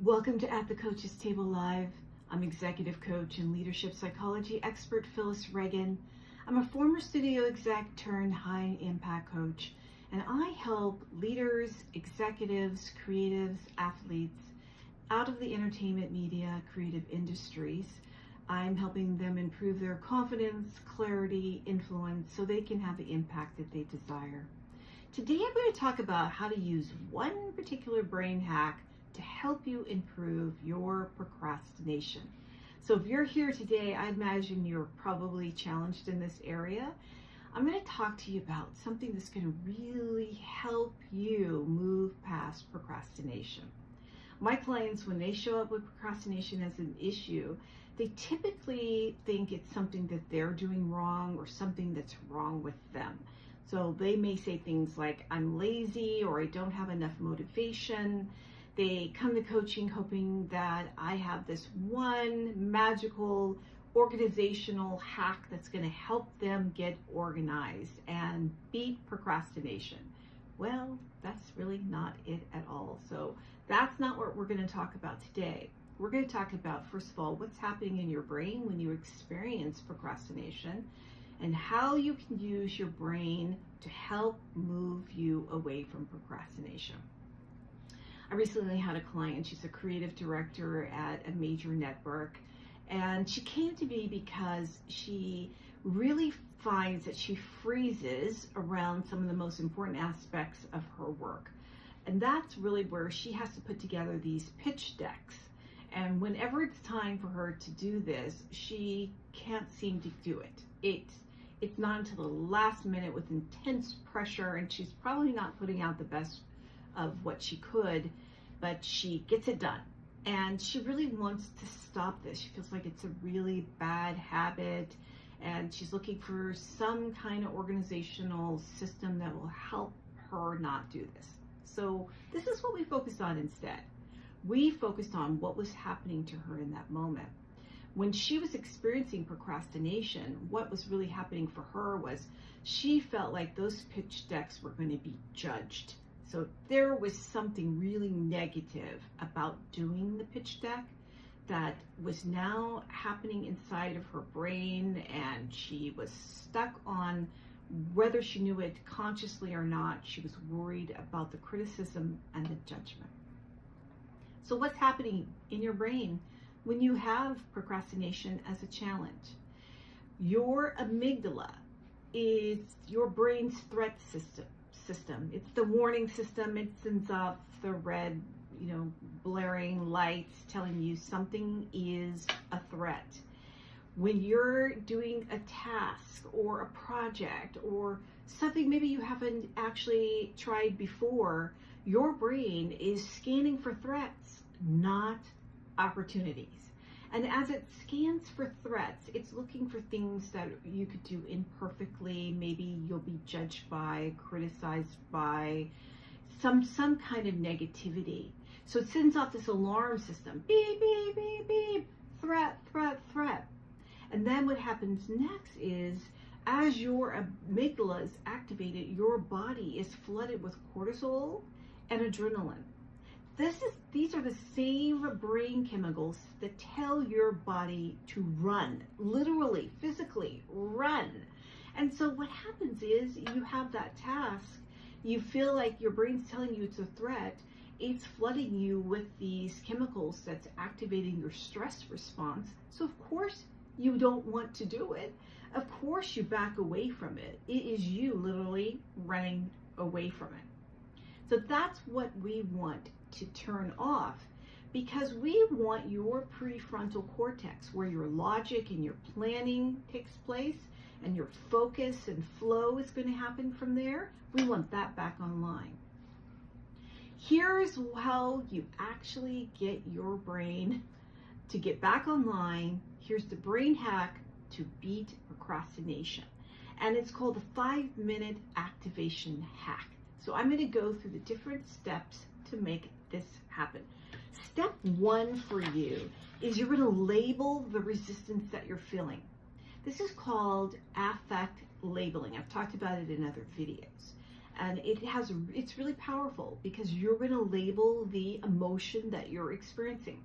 Welcome to At the Coach's Table Live. I'm executive coach and leadership psychology expert Phyllis Reagan. I'm a former studio exec turned high impact coach, and I help leaders, executives, creatives, athletes out of the entertainment, media, creative industries. I'm helping them improve their confidence, clarity, influence, so they can have the impact that they desire. Today I'm going to talk about how to use one particular brain hack to help you improve your procrastination. So if you're here today, I imagine you're probably challenged in this area. I'm going to talk to you about something that's going to really help you move past procrastination. My clients, when they show up with procrastination as an issue, they typically think it's something that they're doing wrong or something that's wrong with them. So they may say things like, I'm lazy, or I don't have enough motivation. They come to coaching hoping that I have this one magical organizational hack that's going to help them get organized and beat procrastination. Well, that's really not it at all. So that's not what we're going to talk about today. We're going to talk about, first of all, what's happening in your brain when you experience procrastination and how you can use your brain to help move you away from procrastination. I recently had a client, she's a creative director at a major network, and she came to me because she really finds that she freezes around some of the most important aspects of her work. And that's really where she has to put together these pitch decks. And whenever it's time for her to do this, she can't seem to do it. It's not until the last minute with intense pressure, and she's probably not putting out the best of what she could, but she gets it done. And she really wants to stop this. She feels like it's a really bad habit, and she's looking for some kind of organizational system that will help her not do this. So this is what we focused on instead. We focused on what was happening to her in that moment. When she was experiencing procrastination, what was really happening for her was she felt like those pitch decks were going to be judged. So there was something really negative about doing the pitch deck that was now happening inside of her brain, and she was stuck on whether she knew it consciously or not. She was worried about the criticism and the judgment. So what's happening in your brain when you have procrastination as a challenge? Your amygdala is your brain's threat system. It's the warning system. It sends off the red, blaring lights telling you something is a threat. When you're doing a task or a project or something maybe you haven't actually tried before, your brain is scanning for threats, not opportunities. And as it scans for threats, it's looking for things that you could do imperfectly. Maybe you'll be judged by, criticized by, some kind of negativity. So it sends off this alarm system. Beep, beep, beep, beep. Threat, threat, threat. And then what happens next is, as your amygdala is activated, your body is flooded with cortisol and adrenaline. These are the same brain chemicals that tell your body to run, literally, physically run. And so what happens is you have that task, you feel like your brain's telling you it's a threat, it's flooding you with these chemicals that's activating your stress response. So of course you don't want to do it. Of course you back away from it. It is you literally running away from it. So that's what we want to turn off, because we want your prefrontal cortex, where your logic and your planning takes place and your focus and flow is going to happen from there. We want that back online. Here's how you actually get your brain to get back online. Here's the brain hack to beat procrastination, and it's called the 5-minute activation hack. So I'm going to go through the different steps to make this happen. Step 1 for you is you're going to label the resistance that you're feeling. This is called affect labeling. I've talked about it in other videos. And it's really powerful because you're going to label the emotion that you're experiencing.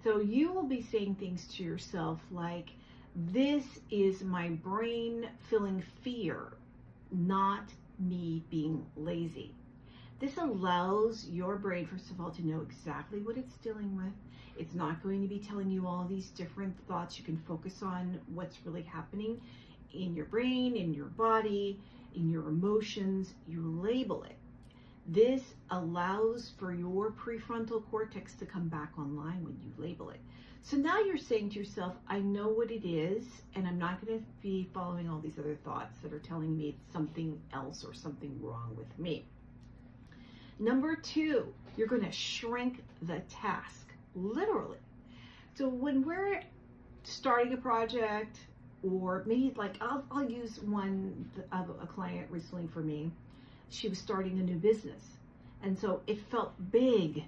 So you will be saying things to yourself like, this is my brain feeling fear, not me being lazy. This allows your brain, first of all, to know exactly what it's dealing with. It's not going to be telling you all these different thoughts. You can focus on what's really happening in your brain, in your body, in your emotions. You label it. This allows for your prefrontal cortex to come back online when you label it. So now you're saying to yourself, I know what it is, and I'm not going to be following all these other thoughts that are telling me it's something else or something wrong with me. Number 2, you're going to shrink the task, literally. So when we're starting a project, or maybe like I'll use one of a client recently for me. She was starting a new business, and so it felt big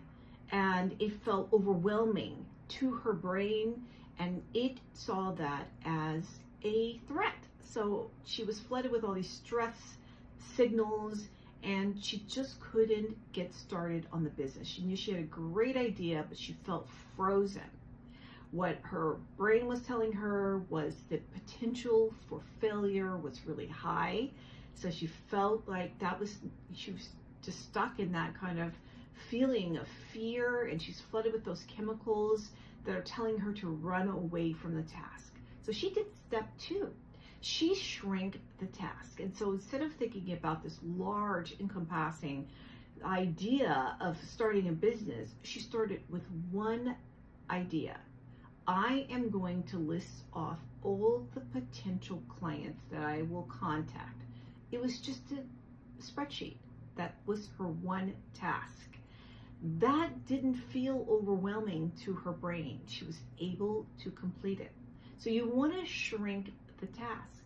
and it felt overwhelming to her brain, and it saw that as a threat. So she was flooded with all these stress signals, and she just couldn't get started on the business. She knew she had a great idea, but she felt frozen. What her brain was telling her was the potential for failure was really high. So she felt like she was just stuck in that kind of feeling of fear, and she's flooded with those chemicals that are telling her to run away from the task. So she did step 2. She shrank the task. And so instead of thinking about this large, encompassing idea of starting a business, she started with one idea. I am going to list off all the potential clients that I will contact. It was just a spreadsheet. That was her one task. That didn't feel overwhelming to her brain. She was able to complete it. So you want to shrink the task.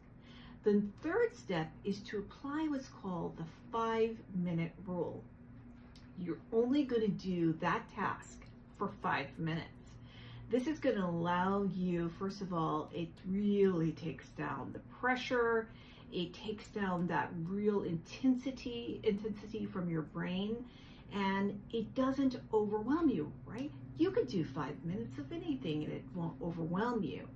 The third step is to apply what's called the 5-minute rule. You're only going to do that task for 5 minutes. This is going to allow you, first of all, it really takes down the pressure. It takes down that real intensity from your brain, and it doesn't overwhelm you, right? You could do 5 minutes of anything and it won't overwhelm you.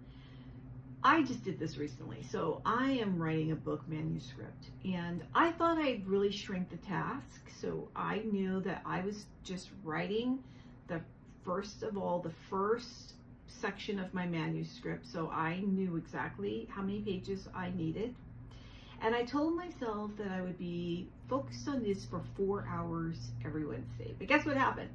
I just did this recently. So I am writing a book manuscript, and I thought I'd really shrink the task. So I knew that I was just writing the first section of my manuscript. So I knew exactly how many pages I needed. And I told myself that I would be focused on this for 4 hours every Wednesday. But guess what happened?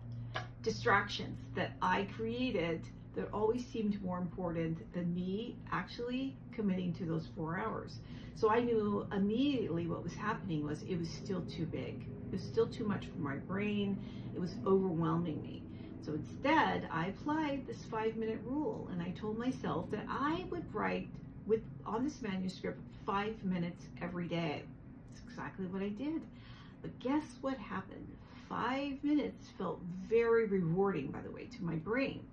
Distractions that I created that always seemed more important than me actually committing to those 4 hours. So I knew immediately what was happening was it was still too big. It was still too much for my brain. It was overwhelming me. So instead, I applied this 5-minute rule, and I told myself that I would write on this manuscript 5 minutes every day. That's exactly what I did. But guess what happened? 5 minutes felt very rewarding, by the way, to my brain.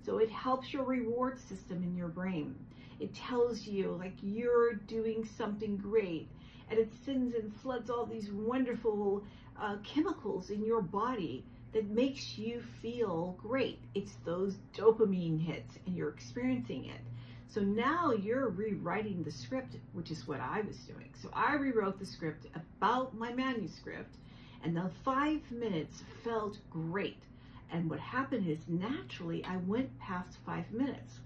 So it helps your reward system in your brain. It tells you like you're doing something great, and it sends and floods all these wonderful chemicals in your body that makes you feel great. It's those dopamine hits, and you're experiencing it. So now you're rewriting the script, which is what I was doing. So I rewrote the script about my manuscript, and the 5 minutes felt great. And what happened is naturally I went past 5 minutes.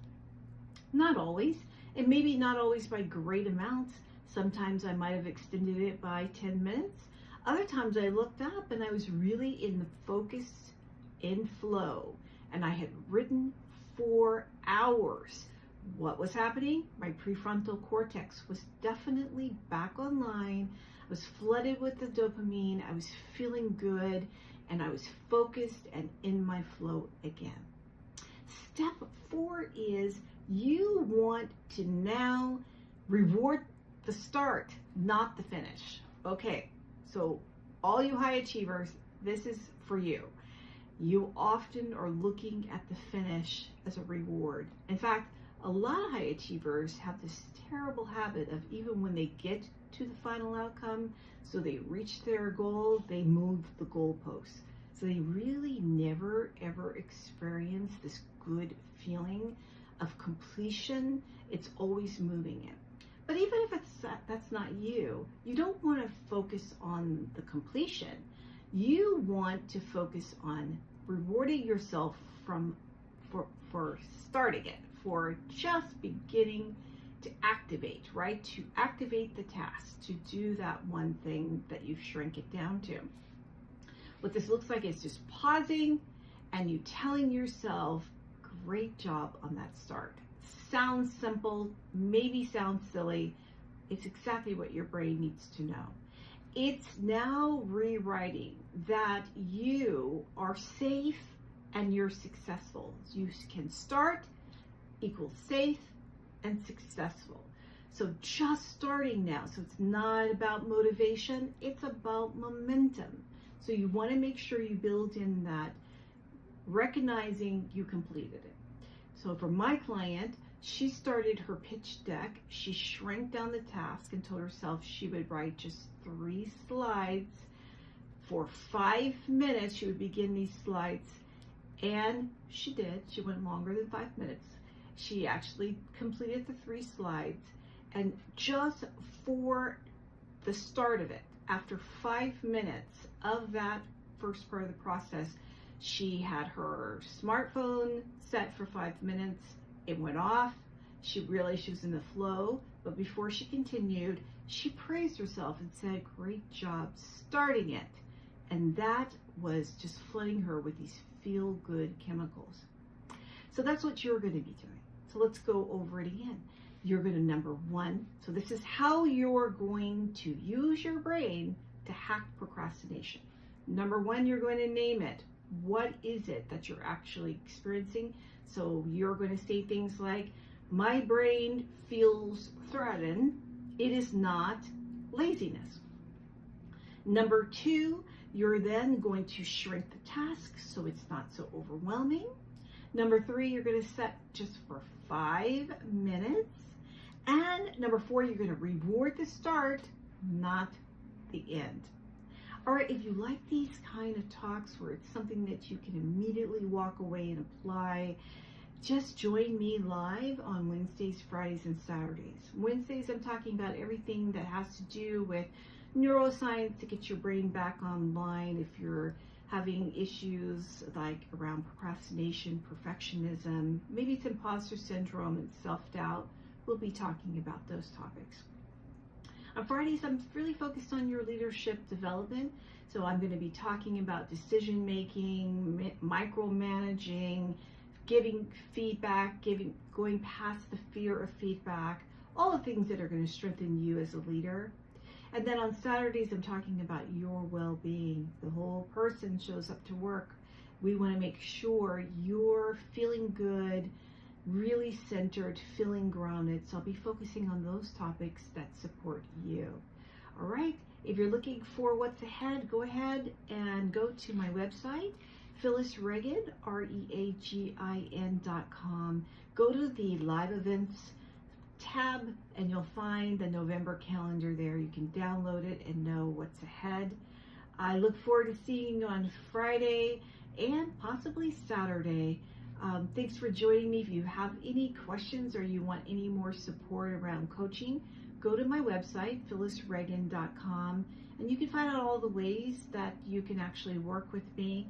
Not always, and maybe not always by great amounts. Sometimes I might have extended it by 10 minutes. Other times I looked up and I was really in the focus, in flow, and I had written 4 hours. What was happening? My prefrontal cortex was definitely back online. I was flooded with the dopamine. I was feeling good, and I was focused and in my flow again. Step 4 is you want to now reward the start, not the finish. Okay, so all you high achievers, this is for you. You often are looking at the finish as a reward. In fact, A lot of high achievers have this terrible habit of, even when they get to the final outcome, so they reach their goal, they move the goalposts. So they really never ever experience this good feeling of completion. It's always moving it. But even if that's not you, you don't want to focus on the completion. You want to focus on rewarding yourself for starting it, for just beginning to activate, right? To activate the task, to do that one thing that you've shrunk it down to. What this looks like is just pausing and you telling yourself, great job on that start. Sounds simple, maybe sounds silly. It's exactly what your brain needs to know. It's now rewriting that you are safe and you're successful. You can start equals safe and successful. So just starting now. So it's not about motivation, it's about momentum. So you want to make sure you build in that recognizing you completed it. So for my client, she started her pitch deck. She shrank down the task and told herself she would write just 3 slides for 5 minutes. She would begin these slides, and she did. She went longer than 5 minutes. She actually completed the 3 slides, and just for the start of it, after 5 minutes of that first part of the process, she had her smartphone set for 5 minutes. It went off. She realized she was in the flow, but before she continued, she praised herself and said, great job starting it. And that was just flooding her with these feel-good chemicals. So that's what you're going to be doing. So let's go over it again. You're going to, number 1, so this is how you're going to use your brain to hack procrastination. Number 1, you're going to name it. What is it that you're actually experiencing? So you're going to say things like, my brain feels threatened. It is not laziness. Number 2, you're then going to shrink the task so it's not so overwhelming. Number 3, you're going to set just for 5 minutes. And number 4, you're going to reward the start, not the end. All right, if you like these kind of talks where it's something that you can immediately walk away and apply, just join me live on Wednesdays, Fridays, and Saturdays. Wednesdays, I'm talking about everything that has to do with neuroscience to get your brain back online if you're having issues like around procrastination, perfectionism, maybe it's imposter syndrome and self-doubt. We'll be talking about those topics. On Fridays, I'm really focused on your leadership development. So I'm going to be talking about decision making, micromanaging, giving feedback, going past the fear of feedback, all the things that are going to strengthen you as a leader. And then on Saturdays, I'm talking about your well-being. The whole person shows up to work. We want to make sure you're feeling good, really centered, feeling grounded. So I'll be focusing on those topics that support you. All right. If you're looking for what's ahead, go ahead and go to my website, phyllisreagin, REAGIN.com. Go to the live events tab and you'll find the November calendar there. You can download it and know what's ahead. I look forward to seeing you on Friday and possibly Saturday. Thanks for joining me. If you have any questions or you want any more support around coaching, go to my website, phyllisreagin.com, and you can find out all the ways that you can actually work with me.